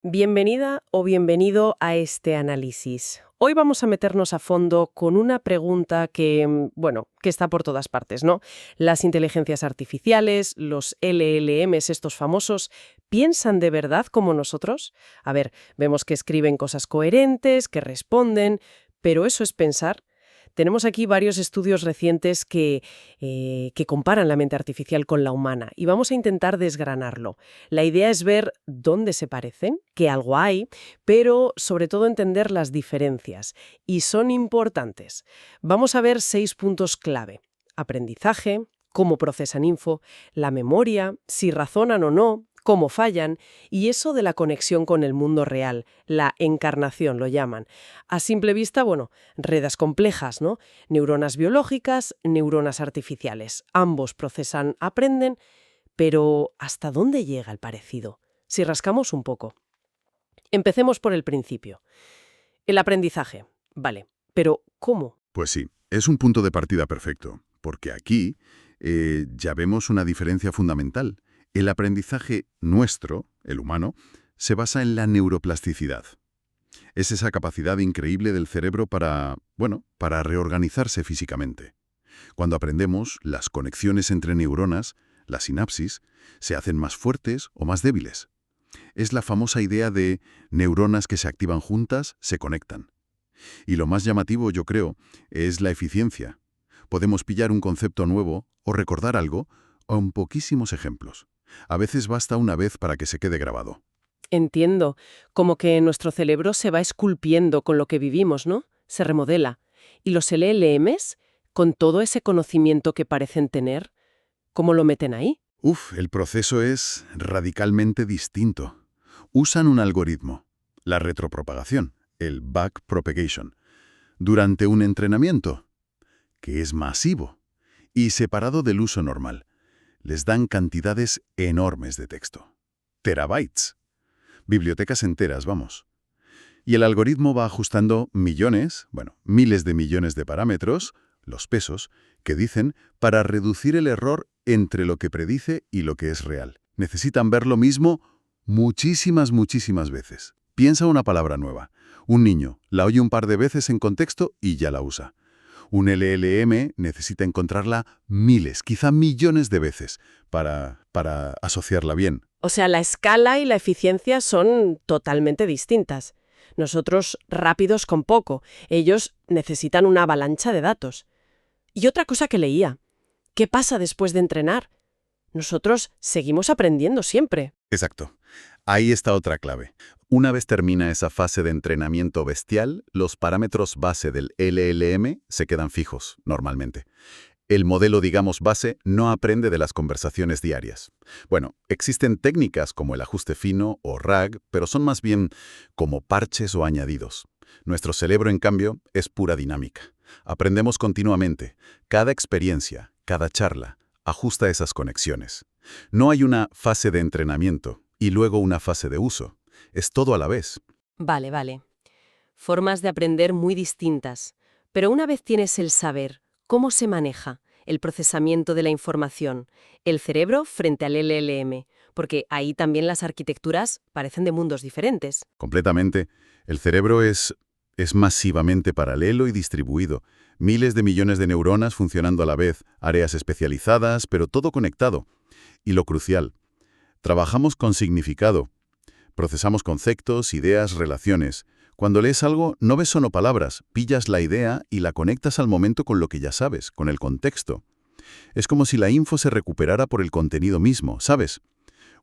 Bienvenida o bienvenido a este análisis. Hoy vamos a meternos a fondo con una pregunta que, que está por todas partes, ¿no? Las inteligencias artificiales, los LLMs, estos famosos, ¿piensan de verdad como nosotros? A ver, vemos que escriben cosas coherentes, que responden, pero ¿eso es pensar? Tenemos aquí varios estudios recientes que comparan la mente artificial con la humana y vamos a intentar desgranarlo. La idea es ver dónde se parecen, que algo hay, pero sobre todo entender las diferencias. Y son importantes. Vamos a ver 6 puntos clave. Aprendizaje, cómo procesan info, la memoria, si razonan o no, cómo fallan, y eso de la conexión con el mundo real, la encarnación lo llaman. A simple vista, redes complejas, ¿no? Neuronas biológicas, neuronas artificiales. Ambos procesan, aprenden, pero ¿hasta dónde llega el parecido? Si rascamos un poco. Empecemos por el principio. El aprendizaje. Vale, pero ¿cómo? Pues sí, es un punto de partida perfecto, porque aquí ya vemos una diferencia fundamental. El aprendizaje nuestro, el humano, se basa en la neuroplasticidad. Es esa capacidad increíble del cerebro para reorganizarse físicamente. Cuando aprendemos, las conexiones entre neuronas, la sinapsis, se hacen más fuertes o más débiles. Es la famosa idea de neuronas que se activan juntas, se conectan. Y lo más llamativo, yo creo, es la eficiencia. Podemos pillar un concepto nuevo o recordar algo con poquísimos ejemplos. A veces basta una vez para que se quede grabado. Entiendo, como que nuestro cerebro se va esculpiendo con lo que vivimos, ¿no? Se remodela. ¿Y los LLMs, con todo ese conocimiento que parecen tener, cómo lo meten ahí? El proceso es radicalmente distinto. Usan un algoritmo, la retropropagación, el backpropagation, durante un entrenamiento, que es masivo y separado del uso normal. Les dan cantidades enormes de texto. Terabytes. Bibliotecas enteras, vamos. Y el algoritmo va ajustando miles de millones de parámetros, los pesos, que dicen para reducir el error entre lo que predice y lo que es real. Necesitan ver lo mismo muchísimas veces. Piensa una palabra nueva. Un niño la oye un par de veces en contexto y ya la usa. Un LLM necesita encontrarla miles, quizá millones de veces para asociarla bien. O sea, la escala y la eficiencia son totalmente distintas. Nosotros rápidos con poco, ellos necesitan una avalancha de datos. Y otra cosa que leía, ¿qué pasa después de entrenar? Nosotros seguimos aprendiendo siempre. Exacto. Ahí está otra clave. Una vez termina esa fase de entrenamiento bestial, los parámetros base del LLM se quedan fijos, normalmente. El modelo, base, no aprende de las conversaciones diarias. Existen técnicas como el ajuste fino o RAG, pero son más bien como parches o añadidos. Nuestro cerebro, en cambio, es pura dinámica. Aprendemos continuamente. Cada experiencia, cada charla, ajusta esas conexiones. No hay una fase de entrenamiento y luego una fase de uso. Es todo a la vez. Vale. Formas de aprender muy distintas. Pero una vez tienes el saber, ¿cómo se maneja el procesamiento de la información, el cerebro frente al LLM? Porque ahí también las arquitecturas parecen de mundos diferentes. Completamente. El cerebro es masivamente paralelo y distribuido. Miles de millones de neuronas funcionando a la vez, áreas especializadas, pero todo conectado. Y lo crucial, trabajamos con significado. Procesamos conceptos, ideas, relaciones. Cuando lees algo, no ves solo palabras, pillas la idea y la conectas al momento con lo que ya sabes, con el contexto. Es como si la info se recuperara por el contenido mismo, ¿sabes?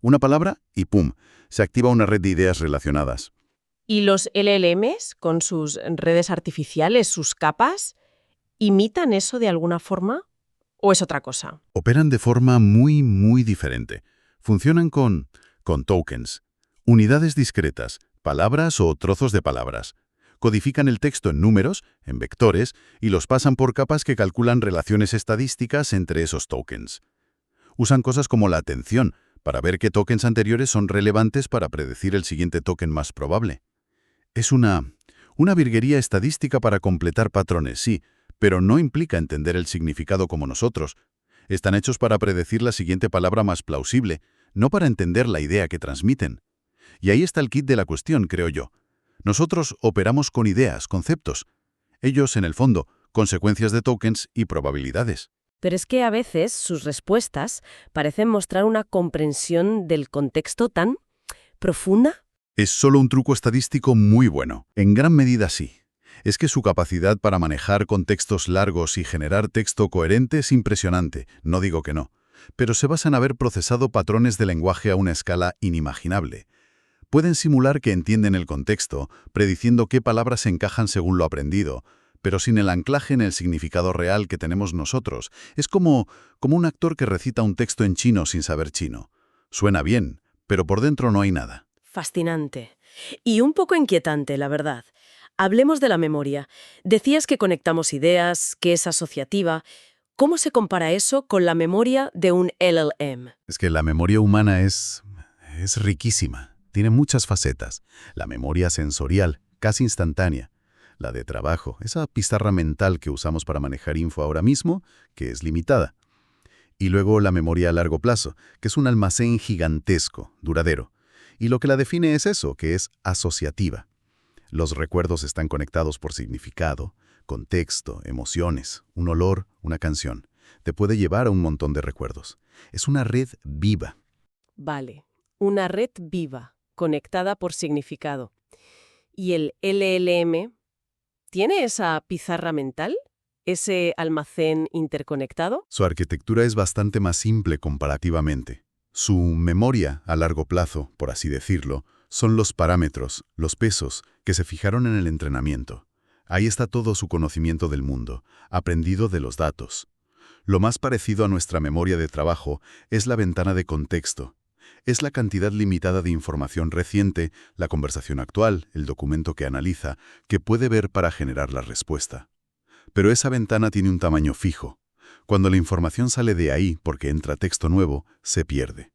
Una palabra y ¡pum!, se activa una red de ideas relacionadas. ¿Y los LLMs, con sus redes artificiales, sus capas, imitan eso de alguna forma? ¿O es otra cosa? Operan de forma muy diferente. Funcionan con tokens, unidades discretas, palabras o trozos de palabras. Codifican el texto en números, en vectores, y los pasan por capas que calculan relaciones estadísticas entre esos tokens. Usan cosas como la atención, para ver qué tokens anteriores son relevantes para predecir el siguiente token más probable. Es una virguería estadística para completar patrones, sí, pero no implica entender el significado como nosotros. Están hechos para predecir la siguiente palabra más plausible, no para entender la idea que transmiten. Y ahí está el kit de la cuestión, creo yo. Nosotros operamos con ideas, conceptos. Ellos, en el fondo, consecuencias de tokens y probabilidades. Pero es que a veces sus respuestas parecen mostrar una comprensión del contexto tan profunda. Es solo un truco estadístico muy bueno. En gran medida sí. Es que su capacidad para manejar contextos largos y generar texto coherente es impresionante, no digo que no. Pero se basa en haber procesado patrones de lenguaje a una escala inimaginable. Pueden simular que entienden el contexto, prediciendo qué palabras encajan según lo aprendido, pero sin el anclaje en el significado real que tenemos nosotros. Es como un actor que recita un texto en chino sin saber chino. Suena bien, pero por dentro no hay nada. Fascinante. Y un poco inquietante, la verdad. Hablemos de la memoria. Decías que conectamos ideas, que es asociativa. ¿Cómo se compara eso con la memoria de un LLM? Es que la memoria humana es riquísima. Tiene muchas facetas. La memoria sensorial, casi instantánea. La de trabajo, esa pizarra mental que usamos para manejar info ahora mismo, que es limitada. Y luego la memoria a largo plazo, que es un almacén gigantesco, duradero. Y lo que la define es eso, que es asociativa. Los recuerdos están conectados por significado, contexto, emociones, un olor, una canción. Te puede llevar a un montón de recuerdos. Es una red viva. Vale, una red viva, conectada por significado. ¿Y el LLM tiene esa pizarra mental? ¿Ese almacén interconectado? Su arquitectura es bastante más simple comparativamente. Su memoria a largo plazo, por así decirlo, son los parámetros, los pesos, que se fijaron en el entrenamiento. Ahí está todo su conocimiento del mundo, aprendido de los datos. Lo más parecido a nuestra memoria de trabajo es la ventana de contexto. Es la cantidad limitada de información reciente, la conversación actual, el documento que analiza, que puede ver para generar la respuesta. Pero esa ventana tiene un tamaño fijo. Cuando la información sale de ahí porque entra texto nuevo, se pierde.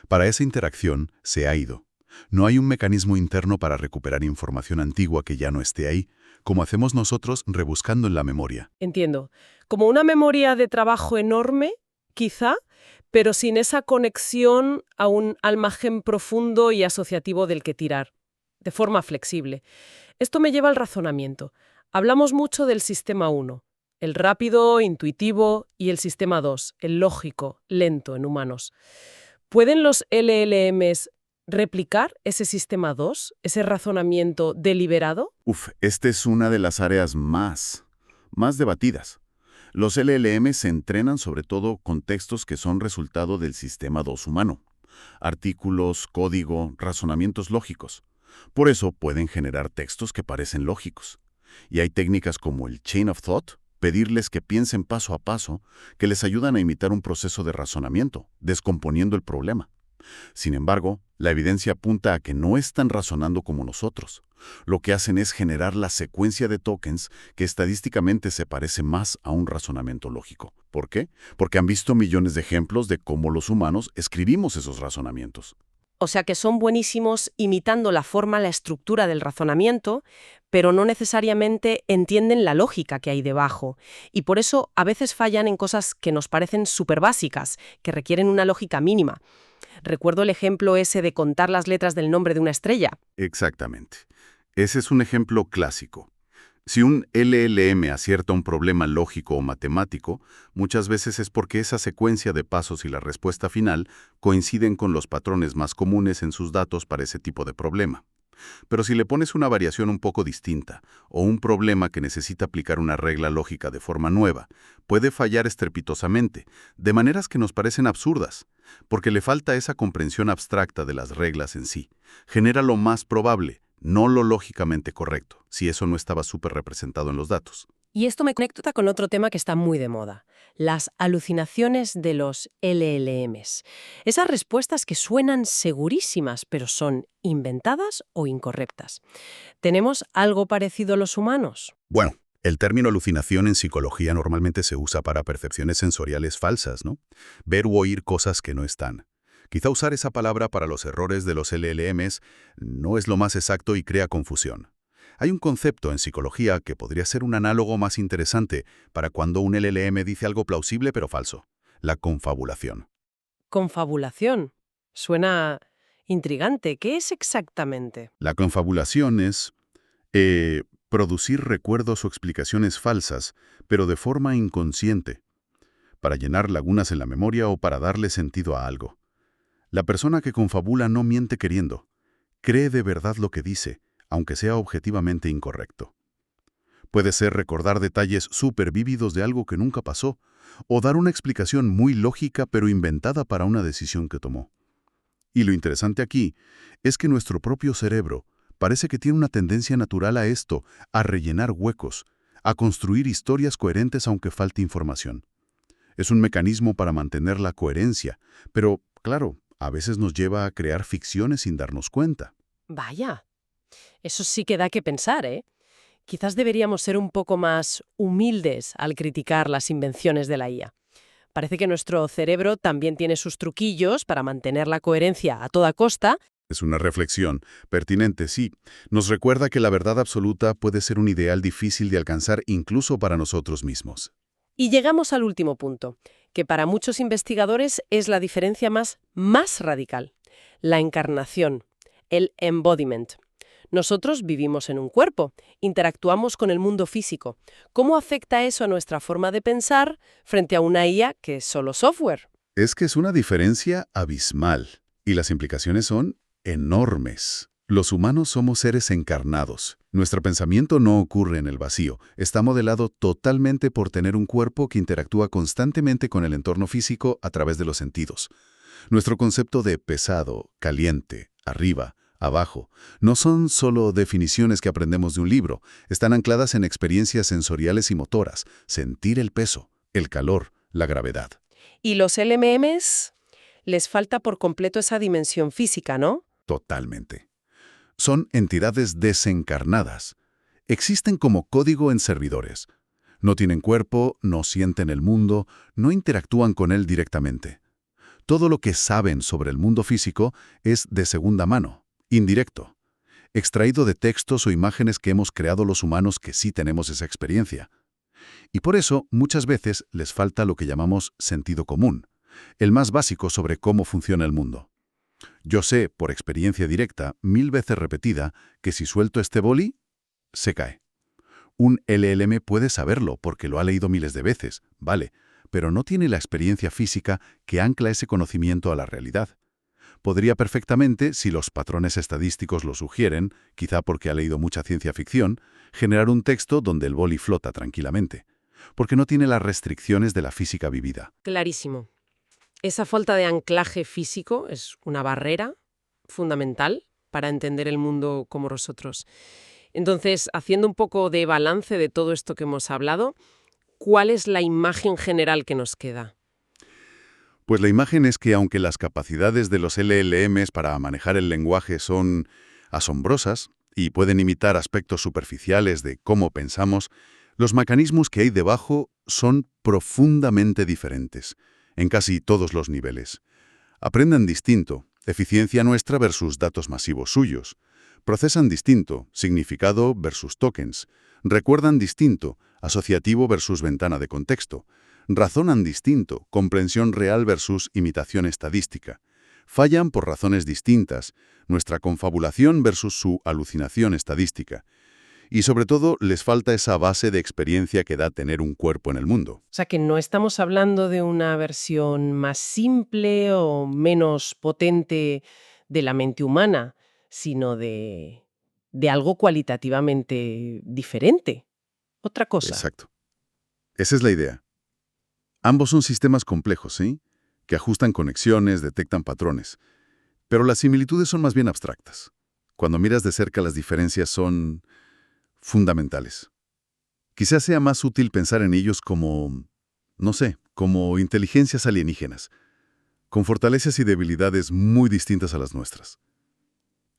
Para esa interacción, se ha ido. No hay un mecanismo interno para recuperar información antigua que ya no esté ahí, como hacemos nosotros rebuscando en la memoria. Entiendo. Como una memoria de trabajo enorme, quizá, pero sin esa conexión a un almacén profundo y asociativo del que tirar, de forma flexible. Esto me lleva al razonamiento. Hablamos mucho del sistema 1, el rápido, intuitivo, y el sistema 2, el lógico, lento en humanos. ¿Pueden los LLMs replicar ese sistema 2, ese razonamiento deliberado? Esta es una de las áreas más debatidas. Los LLM se entrenan sobre todo con textos que son resultado del sistema 2 humano. Artículos, código, razonamientos lógicos. Por eso pueden generar textos que parecen lógicos. Y hay técnicas como el Chain of Thought, pedirles que piensen paso a paso, que les ayudan a imitar un proceso de razonamiento, descomponiendo el problema. Sin embargo, la evidencia apunta a que no están razonando como nosotros. Lo que hacen es generar la secuencia de tokens que estadísticamente se parece más a un razonamiento lógico. ¿Por qué? Porque han visto millones de ejemplos de cómo los humanos escribimos esos razonamientos. O sea que son buenísimos imitando la forma, la estructura del razonamiento, pero no necesariamente entienden la lógica que hay debajo. Y por eso a veces fallan en cosas que nos parecen súper básicas, que requieren una lógica mínima. Recuerdo el ejemplo ese de contar las letras del nombre de una estrella. Exactamente. Ese es un ejemplo clásico. Si un LLM acierta un problema lógico o matemático, muchas veces es porque esa secuencia de pasos y la respuesta final coinciden con los patrones más comunes en sus datos para ese tipo de problema. Pero si le pones una variación un poco distinta, o un problema que necesita aplicar una regla lógica de forma nueva, puede fallar estrepitosamente, de maneras que nos parecen absurdas, porque le falta esa comprensión abstracta de las reglas en sí. Genera lo más probable, no lo lógicamente correcto, si eso no estaba súper representado en los datos. Y esto me conecta con otro tema que está muy de moda, las alucinaciones de los LLMs. Esas respuestas que suenan segurísimas, pero son inventadas o incorrectas. ¿Tenemos algo parecido a los humanos? Bueno, el término alucinación en psicología normalmente se usa para percepciones sensoriales falsas, ¿no? Ver u oír cosas que no están. Quizá usar esa palabra para los errores de los LLMs no es lo más exacto y crea confusión. Hay un concepto en psicología que podría ser un análogo más interesante para cuando un LLM dice algo plausible pero falso: la confabulación. Confabulación. Suena Intrigante. ¿Qué es exactamente? La confabulación es producir recuerdos o explicaciones falsas, pero de forma inconsciente, para llenar lagunas en la memoria o para darle sentido a algo. La persona que confabula no miente queriendo. Cree de verdad lo que dice, aunque sea objetivamente incorrecto. Puede ser recordar detalles súper vívidos de algo que nunca pasó, o dar una explicación muy lógica pero inventada para una decisión que tomó. Y lo interesante aquí es que nuestro propio cerebro parece que tiene una tendencia natural a esto, a rellenar huecos, a construir historias coherentes aunque falte información. Es un mecanismo para mantener la coherencia, pero, claro, a veces nos lleva a crear ficciones sin darnos cuenta. Vaya, eso sí que da que pensar, ¿eh? Quizás deberíamos ser un poco más humildes al criticar las invenciones de la IA. Parece que nuestro cerebro también tiene sus truquillos para mantener la coherencia a toda costa. Es una reflexión pertinente, sí. Nos recuerda que la verdad absoluta puede ser un ideal difícil de alcanzar incluso para nosotros mismos. Y llegamos al último punto, que para muchos investigadores es la diferencia más radical: la encarnación, el embodiment. Nosotros vivimos en un cuerpo, interactuamos con el mundo físico. ¿Cómo afecta eso a nuestra forma de pensar frente a una IA que es solo software? Es que es una diferencia abismal, y las implicaciones son enormes. Los humanos somos seres encarnados. Nuestro pensamiento no ocurre en el vacío. Está modelado totalmente por tener un cuerpo que interactúa constantemente con el entorno físico a través de los sentidos. Nuestro concepto de pesado, caliente, arriba, abajo, no son solo definiciones que aprendemos de un libro. Están ancladas en experiencias sensoriales y motoras. Sentir el peso, el calor, la gravedad. Y los LMMs les falta por completo esa dimensión física, ¿no? Totalmente. Son entidades desencarnadas. Existen como código en servidores. No tienen cuerpo, no sienten el mundo, no interactúan con él directamente. Todo lo que saben sobre el mundo físico es de segunda mano, indirecto, extraído de textos o imágenes que hemos creado los humanos que sí tenemos esa experiencia. Y por eso, muchas veces les falta lo que llamamos sentido común, el más básico sobre cómo funciona el mundo. Yo sé, por experiencia directa, 1000 veces repetida, que si suelto este boli, se cae. Un LLM puede saberlo porque lo ha leído miles de veces, vale, pero no tiene la experiencia física que ancla ese conocimiento a la realidad. Podría perfectamente, si los patrones estadísticos lo sugieren, quizá porque ha leído mucha ciencia ficción, generar un texto donde el boli flota tranquilamente, porque no tiene las restricciones de la física vivida. Clarísimo. Esa falta de anclaje físico es una barrera fundamental para entender el mundo como nosotros. Entonces, haciendo un poco de balance de todo esto que hemos hablado, ¿cuál es la imagen general que nos queda? Pues la imagen es que aunque las capacidades de los LLMs para manejar el lenguaje son asombrosas y pueden imitar aspectos superficiales de cómo pensamos, los mecanismos que hay debajo son profundamente diferentes, en casi todos los niveles. Aprenden distinto, eficiencia nuestra versus datos masivos suyos. Procesan distinto, significado versus tokens. Recuerdan distinto, asociativo versus ventana de contexto. Razonan distinto, comprensión real versus imitación estadística. Fallan por razones distintas, nuestra confabulación versus su alucinación estadística. Y sobre todo, les falta esa base de experiencia que da tener un cuerpo en el mundo. O sea, que no estamos hablando de una versión más simple o menos potente de la mente humana, sino de algo cualitativamente diferente. Otra cosa. Exacto. Esa es la idea. Ambos son sistemas complejos, ¿sí? Que ajustan conexiones, detectan patrones. Pero las similitudes son más bien abstractas. Cuando miras de cerca, las diferencias son fundamentales. Quizás sea más útil pensar en ellos como, no sé, como inteligencias alienígenas, con fortalezas y debilidades muy distintas a las nuestras.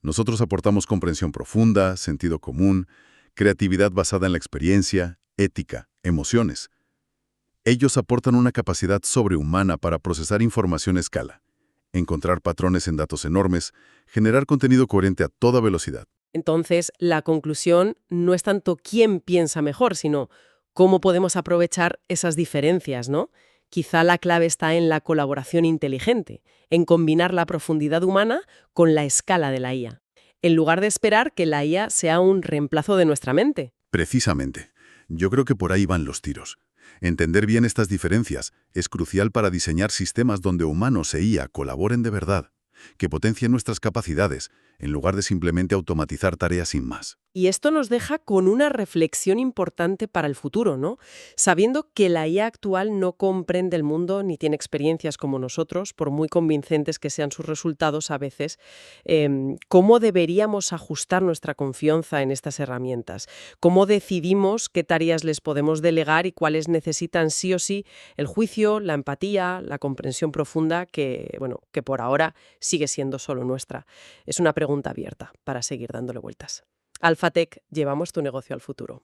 Nosotros aportamos comprensión profunda, sentido común, creatividad basada en la experiencia, ética, emociones. Ellos aportan una capacidad sobrehumana para procesar información a escala, encontrar patrones en datos enormes, generar contenido coherente a toda velocidad. Entonces, la conclusión no es tanto quién piensa mejor, sino cómo podemos aprovechar esas diferencias, ¿no? Quizá la clave está en la colaboración inteligente, en combinar la profundidad humana con la escala de la IA, en lugar de esperar que la IA sea un reemplazo de nuestra mente. Precisamente. Yo creo que por ahí van los tiros. Entender bien estas diferencias es crucial para diseñar sistemas donde humanos e IA colaboren de verdad, que potencien nuestras capacidades, en lugar de simplemente automatizar tareas sin más. Y esto nos deja con una reflexión importante para el futuro, ¿no? Sabiendo que la IA actual no comprende el mundo ni tiene experiencias como nosotros, por muy convincentes que sean sus resultados a veces, ¿cómo deberíamos ajustar nuestra confianza en estas herramientas? ¿Cómo decidimos qué tareas les podemos delegar y cuáles necesitan sí o sí el juicio, la empatía, la comprensión profunda que, bueno, que por ahora sigue siendo solo nuestra? Es una pregunta abierta para seguir dándole vueltas. Alphatec, llevamos tu negocio al futuro.